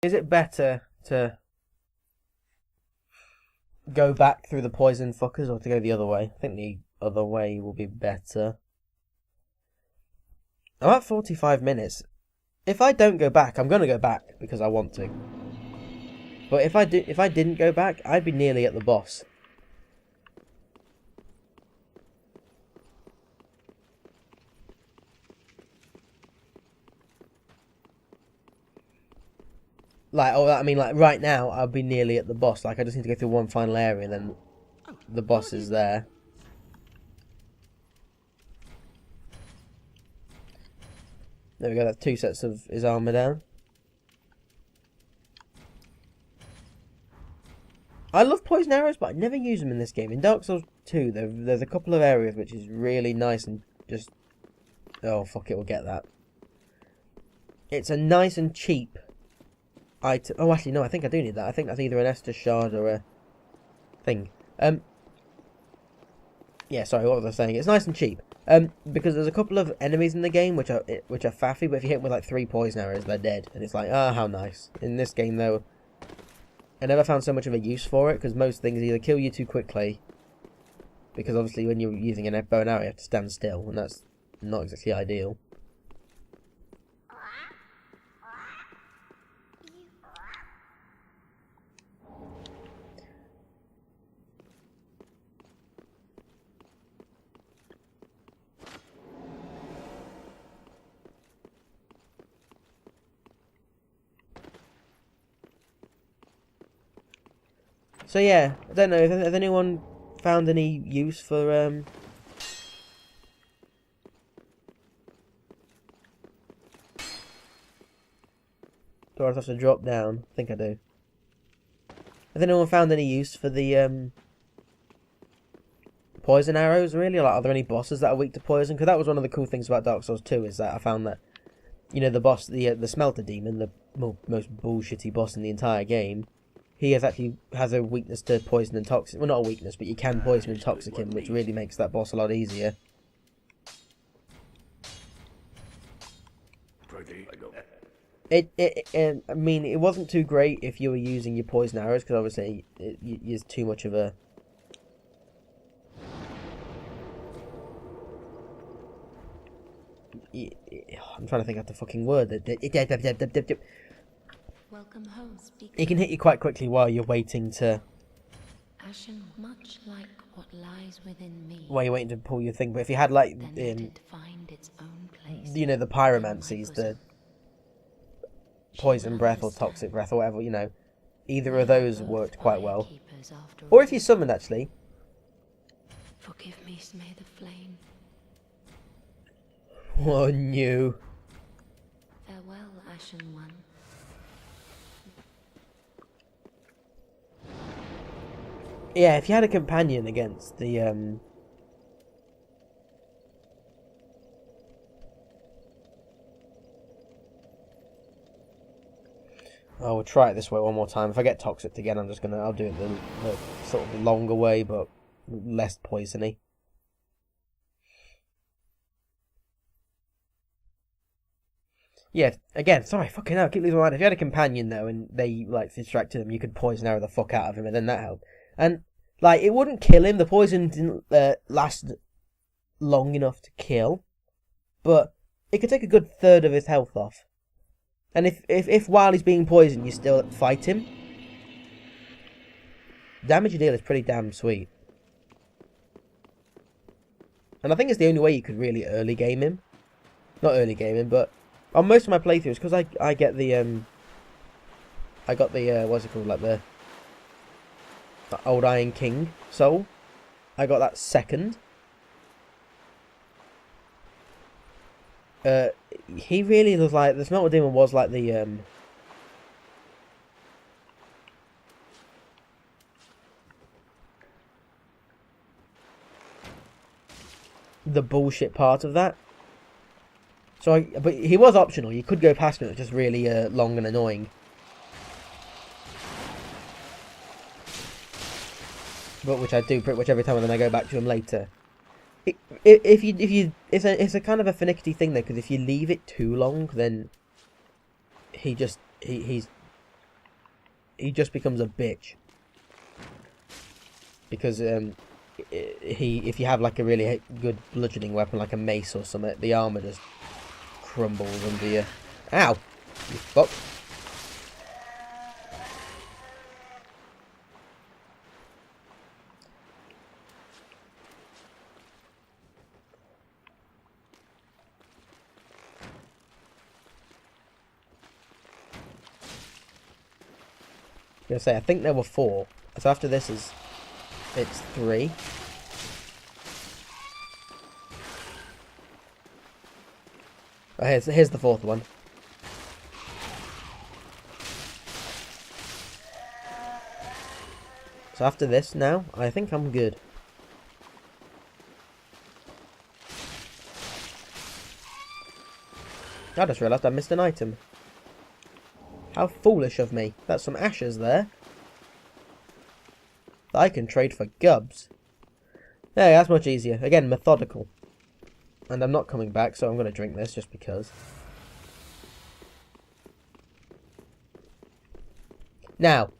Is it better to go back through the poison fuckers or to go the other way? I think the other way will be better. I'm at 45 minutes. If I don't go back, I'm gonna go back because I want to. But if I didn't go back, I'd be nearly at the boss. Like, oh, I mean, like right now, I'll be nearly at the boss. Like, I just need to go through one final area, and then the boss is there. There we go. That's 2 sets of his armour down. I love poison arrows, but I never use them in this game. In Dark Souls 2, there's a couple of areas which is really nice and just... Oh, fuck it, we'll get that. It's a nice and cheap item. Oh, actually, no, I think I do need that. I think that's either an Estus shard or a thing. Yeah, sorry, what was I saying? It's nice and cheap. Because there's a couple of enemies in the game which are faffy, but if you hit them with like 3 poison arrows, they're dead. And it's like, ah, how nice. In this game, though, I never found so much of a use for it, because most things either kill you too quickly, because obviously when you're using a bow and arrow, you have to stand still, and that's not exactly ideal. So yeah, I don't know, has anyone found any use for, do I have to drop down? I think I do. Has anyone found any use for the, poison arrows, really? Like, are there any bosses that are weak to poison? Because that was one of the cool things about Dark Souls 2, is that I found that, you know, the boss, the Smelter Demon, the most bullshitty boss in the entire game, he has a weakness to poison and toxic. Well, not a weakness, but you can poison and toxic him, which really makes that boss a lot easier. I mean, it wasn't too great if you were using your poison arrows, because obviously it's too much of a... I'm trying to think of the fucking word. Welcome home, It can hit you quite quickly while you're waiting to... Ashen, much like what lies within me. While you're waiting to pull your thing. But if you had, like, find its own place, you know, the pyromancies, the poison breath or toxic breath or whatever, you know, either of those worked quite well. Or if you summoned, actually. Forgive me, Smay the Flame. Oh, no. Farewell, Ashen One. Yeah, if you had a companion against the, Oh, we'll try it this way one more time. If I get toxic again, I'll do it the sort of longer way, but less poisony. Yeah, again, sorry, fucking hell, I keep losing my mind. If you had a companion, though, and they, like, distracted him, you could poison arrow the fuck out of him, and then that helped. And, like, it wouldn't kill him. The poison didn't last long enough to kill, but it could take a good third of his health off. And if while he's being poisoned, you still fight him, damage you deal is pretty damn sweet. And I think it's the only way you could really early game him. Not early game him, but on most of my playthroughs, because I get the I got the what's it called, like the Old Iron King soul. I got that second. He really was like, the Smelter Demon was like the bullshit part of that. So but he was optional. You could go past him. It was just really long and annoying. But which I do pretty much every time, and then I go back to him later. It's a kind of a finicky thing though, because if you leave it too long, then he's he just becomes a bitch. Because if you have like a really good bludgeoning weapon like a mace or something, the armour just crumbles under you. Ow! You fuck. I was gonna say, I think there were 4. So after this it's 3. Oh, here's the 4th one. So after this now, I think I'm good. I just realised I missed an item. How foolish of me. That's some ashes there. That I can trade for gubs. Yeah, that's much easier. Again, methodical. And I'm not coming back, so I'm going to drink this just because. Now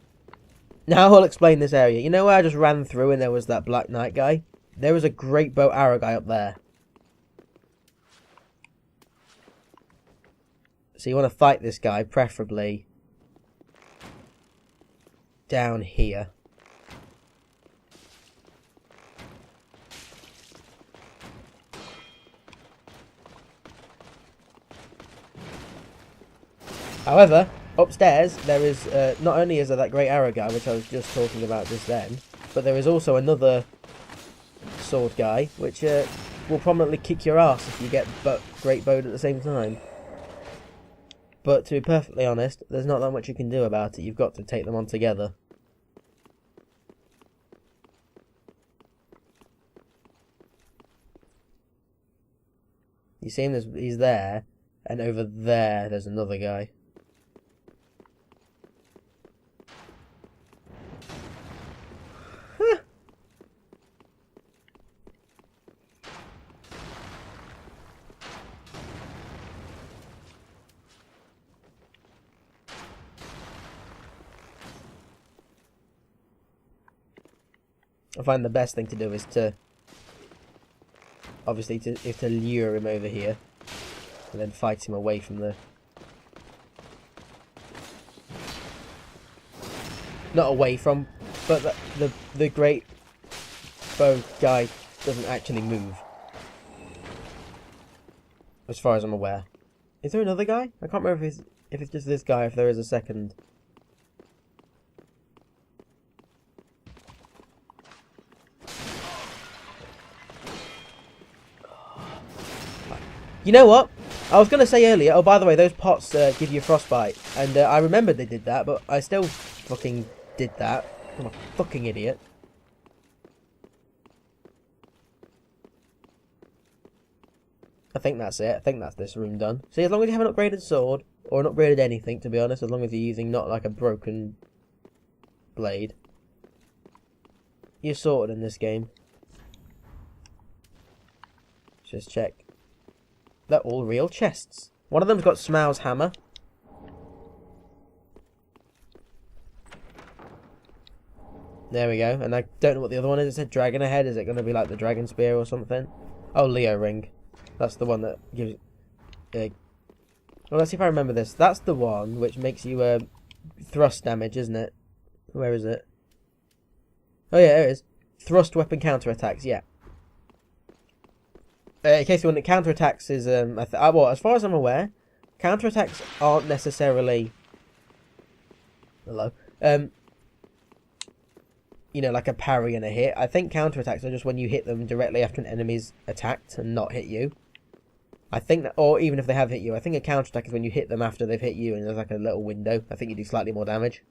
I'll explain this area. You know where I just ran through and there was that Black Knight guy? There was a great bow arrow guy up there. So you want to fight this guy, preferably down here. However, upstairs there is, not only is there that great arrow guy, which I was just talking about just then, but there is also another sword guy, which will prominently kick your ass if you get great bowed at the same time. But to be perfectly honest, there's not that much you can do about it. You've got to take them on together. You see him? He's there, and over there there's another guy. I find the best thing to do is to, obviously, to lure him over here, and then fight him away from the, not away from, but the great bow guy doesn't actually move, as far as I'm aware. Is there another guy? I can't remember if it's just this guy, if there is a second. You know what? I was going to say earlier, oh, by the way, those pots give you frostbite. And I remembered they did that, but I still fucking did that. I'm a fucking idiot. I think that's it. I think that's this room done. See, as long as you have an upgraded sword, or an upgraded anything, to be honest, as long as you're using not like a broken blade, you're sorted in this game. Just check. They're all real chests. One of them's got Smau's hammer. There we go. And I don't know what the other one is. It said dragon ahead. Is it going to be like the dragon spear or something? Oh, Leo ring. That's the one that gives... well, let's see if I remember this. That's the one which makes you thrust damage, isn't it? Where is it? Oh yeah, there it is. Thrust weapon counterattacks, yeah. In case you want, counterattacks is well, as far as I'm aware, counterattacks aren't necessarily you know, like a parry and a hit. I think counterattacks are just when you hit them directly after an enemy's attacked and not hit you. I think that, or even if they have hit you, I think a counterattack is when you hit them after they've hit you and there's like a little window. I think you do slightly more damage.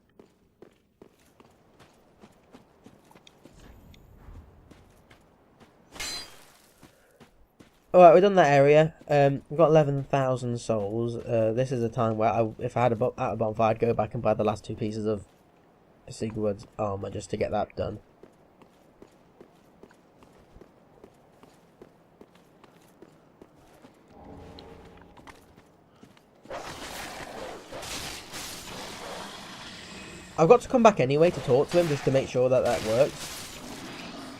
Alright, we've done that area. We've got 11,000 souls. This is a time where, if I had out of bonfire, I'd go back and buy the last 2 pieces of Seigward's armour just to get that done. I've got to come back anyway to talk to him just to make sure that that works.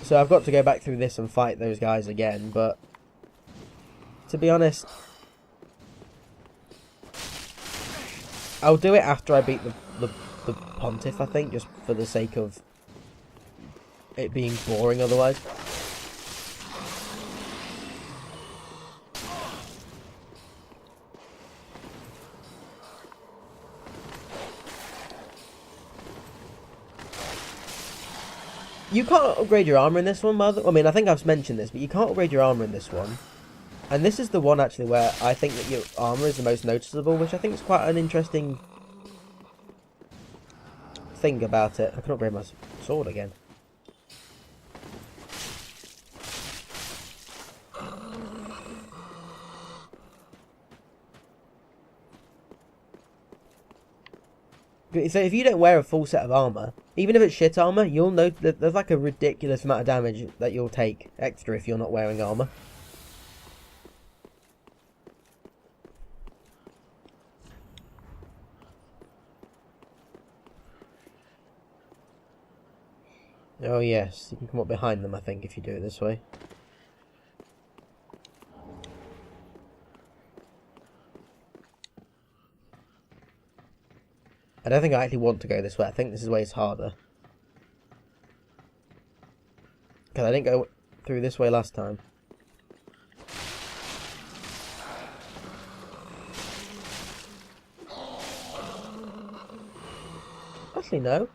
So I've got to go back through this and fight those guys again, but to be honest, I'll do it after I beat the Pontiff, I think, just for the sake of it being boring otherwise. You can't upgrade your armour in this one, I mean, I think I've mentioned this, but you can't upgrade your armour in this one. And this is the one, actually, where I think that your armour is the most noticeable, which I think is quite an interesting thing about it. I can upgrade my sword again. So if you don't wear a full set of armour, even if it's shit armour, you'll know that there's like a ridiculous amount of damage that you'll take extra if you're not wearing armour. Oh yes, you can come up behind them, I think, if you do it this way. I don't think I actually want to go this way. I think this is way it's harder. Because I didn't go through this way last time. Actually, no.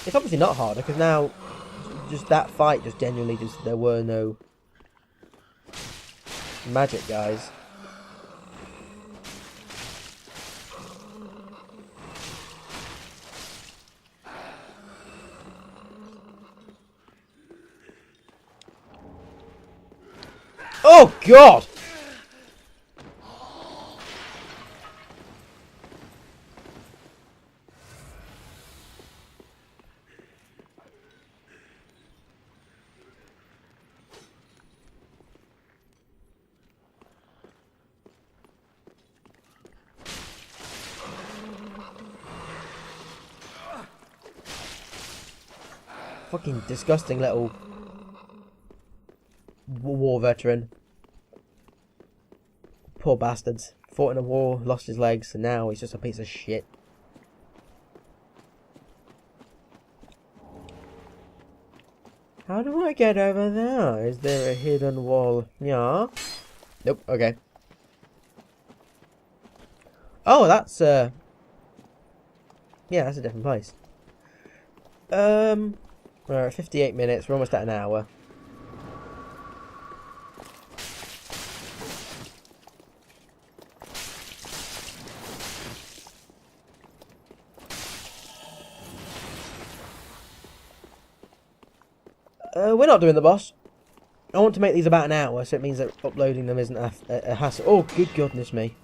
It's obviously not harder, because now, just that fight, just genuinely, there were no magic guys. Oh God! Fucking disgusting little war veteran. Poor bastards. Fought in a war, lost his legs, and now he's just a piece of shit. How do I get over there? Is there a hidden wall? Yeah. Nope, okay. Oh, that's yeah, that's a different place. We're at 58 minutes, we're almost at an hour. We're not doing the boss. I want to make these about an hour, so it means that uploading them isn't a hassle. Oh, good goodness me.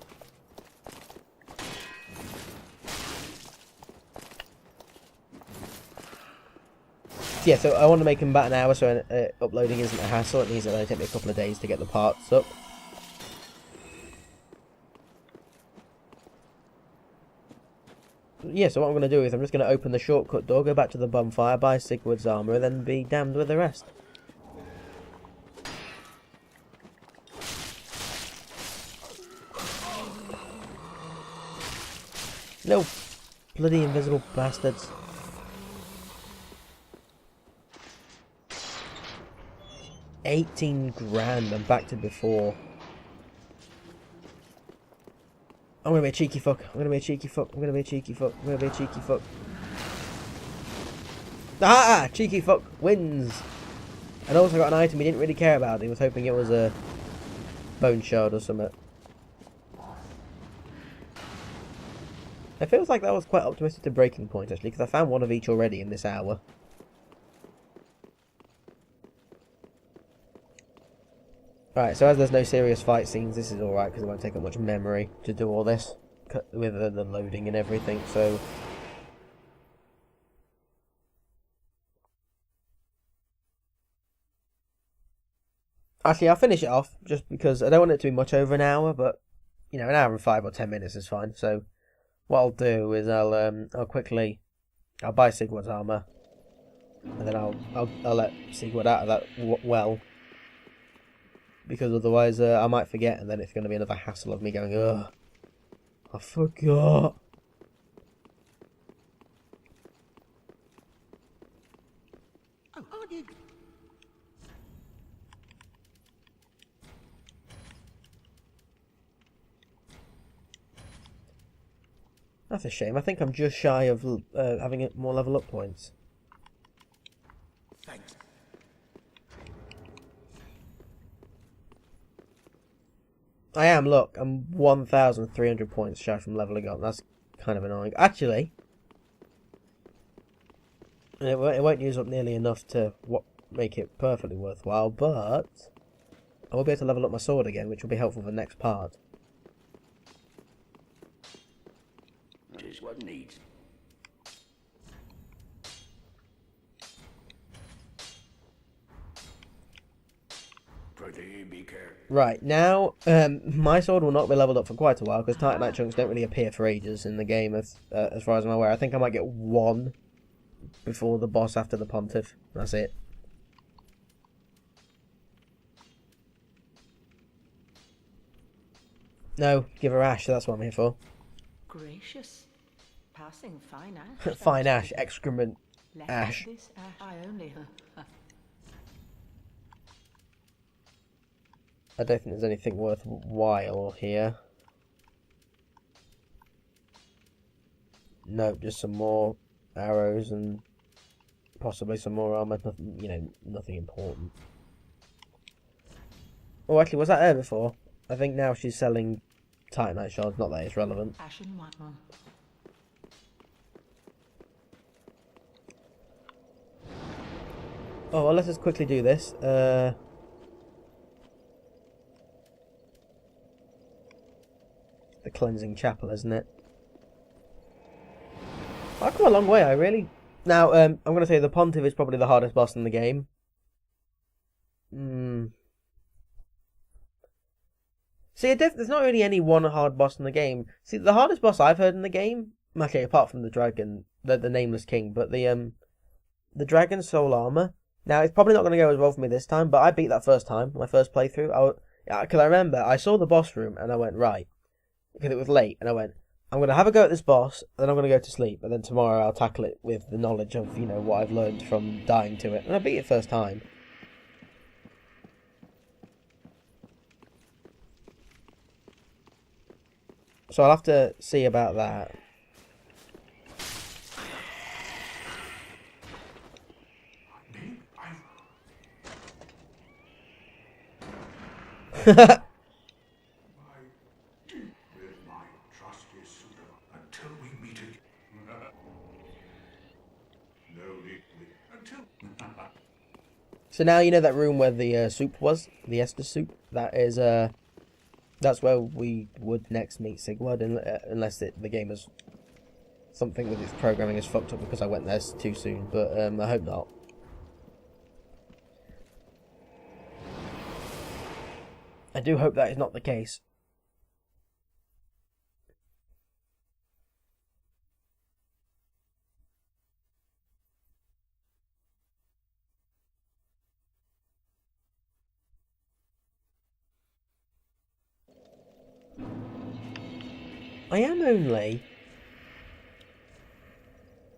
Yeah, so I want to make them about an hour, so uploading isn't a hassle. It means that it'll take me a couple of days to get the parts up. Yeah, so what I'm going to do is I'm just going to open the shortcut door, go back to the bonfire, buy Seigward's armour, and then be damned with the rest. No bloody invisible bastards. $18 grand, I'm back to before. I'm gonna be a cheeky fuck. I'm gonna be a cheeky fuck. I'm gonna be a cheeky fuck. I'm gonna be a cheeky fuck. Ah! Cheeky fuck wins! And also got an item he didn't really care about. He was hoping it was a bone shard or something. It feels like that was quite optimistic to breaking point, actually, because I found one of each already in this hour. Right, so as there's no serious fight scenes, this is alright, because it won't take up much memory to do all this, with the loading and everything, so... Actually, I'll finish it off, just because I don't want it to be much over an hour, but you know, an hour and 5 or 10 minutes is fine. So what I'll do is I'll buy Seigward's armour, and then I'll let Seigward out of that well, because otherwise I might forget, and then it's going to be another hassle of me going, ugh, I forgot. That's a shame. I think I'm just shy of having more level up points. Thanks. I am, look, I'm 1,300 points shy from leveling up. That's kind of annoying. Actually, it won't use up nearly enough to make it perfectly worthwhile, but I will be able to level up my sword again, which will be helpful for the next part. Tis what needs. Prithee, be careful. Right, now, my sword will not be leveled up for quite a while, because Titanite chunks don't really appear for ages in the game, as far as I'm aware. I think I might get one before the boss after the Pontiff. That's it. No, give her ash, that's what I'm here for. Gracious. Passing fine ash. Fine ash, excrement Left ash. This ash. I only. I don't think there's anything worthwhile here. Nope, just some more arrows and possibly some more armor. Nothing, you know, nothing important. Oh, actually, was that her before? I think now she's selling Titanite shards. Not that it's relevant. Ashen one. Oh, well, let's just quickly do this. The cleansing chapel, isn't it? I've come a long way, I really. Now, I'm going to say the Pontiff is probably the hardest boss in the game. See, there's not really any one hard boss in the game. See, the hardest boss I've heard in the game, okay, apart from the dragon, the nameless king, but the dragon soul armor. Now, it's probably not going to go as well for me this time, but I beat that first time, my first playthrough. Because I remember, I saw the boss room, and I went, right, because it was late, and I went, I'm going to have a go at this boss, then I'm going to go to sleep, and then tomorrow I'll tackle it with the knowledge of, you know, what I've learned from dying to it. And I beat it first time. So I'll have to see about that. With my trusty suitor until we meet again. No need until. So now you know that room where the soup was, the Estus soup. That's where we would next meet Seigward, unless the game is something with its programming is fucked up because I went there too soon. But I hope not. I do hope that is not the case. I am only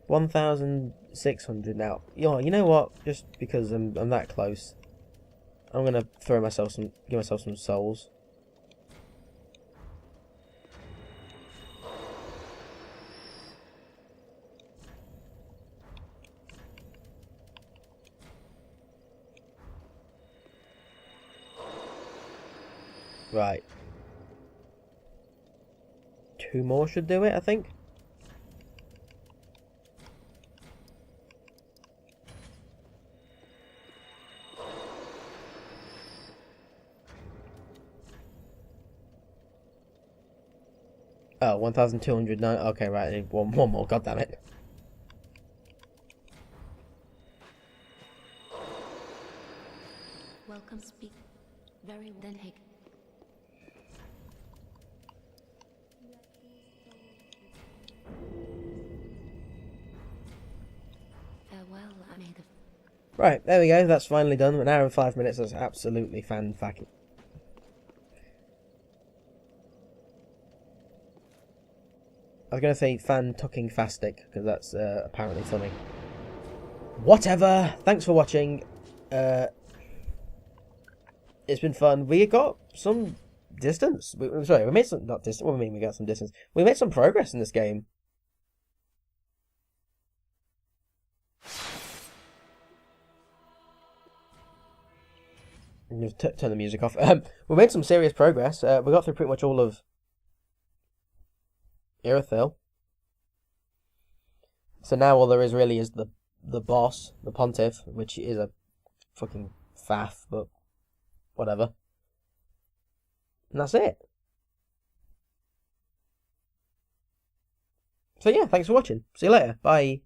1,600 now. Yeah, you know what? Just because I'm that close, I'm gonna give myself some souls. Right. 2 more should do it, I think. Oh, 1,209. Okay, right. I need one more. God damn it. Welcome, speak. Very Den Haag. Right, there we go. That's finally done. An hour and 5 minutes. That's absolutely fan-fucking. I was going to say fan-tucking-fastic, because that's apparently funny. Whatever. Thanks for watching. It's been fun. We got some distance. We made some... Not distance. What do I mean we got some distance? We made some progress in this game. Turn the music off. We made some serious progress. We got through pretty much all of Irithyll. So now all there is really is the boss, the Pontiff, which is a fucking faff, but whatever. And that's it. So yeah, thanks for watching. See you later. Bye.